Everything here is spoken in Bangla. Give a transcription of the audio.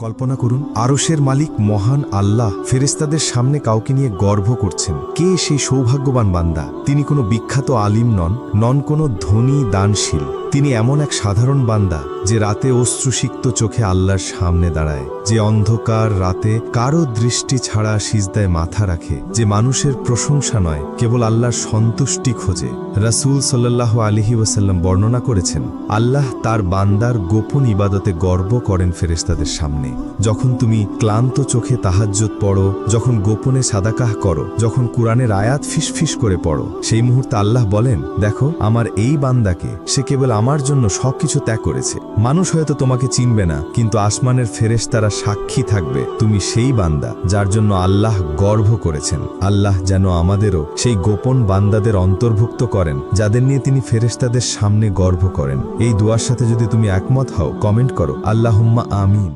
কল্পনা করুন, আরশের মালিক মহান আল্লাহ ফেরেশতাদের সামনে কাউকে নিয়ে গর্ব করছেন। কে সেই সৌভাগ্যবান বান্দা? তিনি কোনো বিখ্যাত আলিম নন কোনো ধনী দানশীল। তিনি এমন এক সাধারণ বান্দা যে রাতে অশ্রুসিক্ত চোখে আল্লাহর সামনে দাঁড়ায়, যে অন্ধকার রাতে কারো দৃষ্টি ছাড়া সিজদায় মাথা রাখে, যে মানুষের প্রশংসা নয় কেবল আল্লাহর সন্তুষ্টি খোঁজে। রাসূল সাল্লাল্লাহু আলাইহি ওয়াসাল্লাম বর্ণনা করেছেন, আল্লাহ তার বান্দার গোপন ইবাদতে গর্ব করেন ফেরেশতাদের সামনে। যখন তুমি ক্লান্ত চোখে তাহাজ্জুদ পড়ো, যখন গোপনে সাদাকাহ করো, যখন কুরআনের আয়াত ফিসফিস করে পড়ো, সেই মুহূর্তে আল্লাহ বলেন, দেখো আমার এই বান্দাকে, সে কেবল আমার জন্য সবকিছু ত্যাগ করেছে। মানুষ হয়তো তোমাকে চিনবে না, কিন্তু আসমানের ফেরেশতারা সাক্ষী থাকবে তুমি সেই বান্দা যার জন্য আল্লাহ গর্ব করেছেন। আল্লাহ যেন আমাদেরও সেই গোপন বান্দাদের অন্তর্ভুক্ত করেন যাদের নিয়ে তিনি ফেরেশতাদের সামনে গর্ব করেন। এই দোয়ার সাথে যদি তুমি একমত হও, কমেন্ট করো আল্লাহুম্মা আমিন।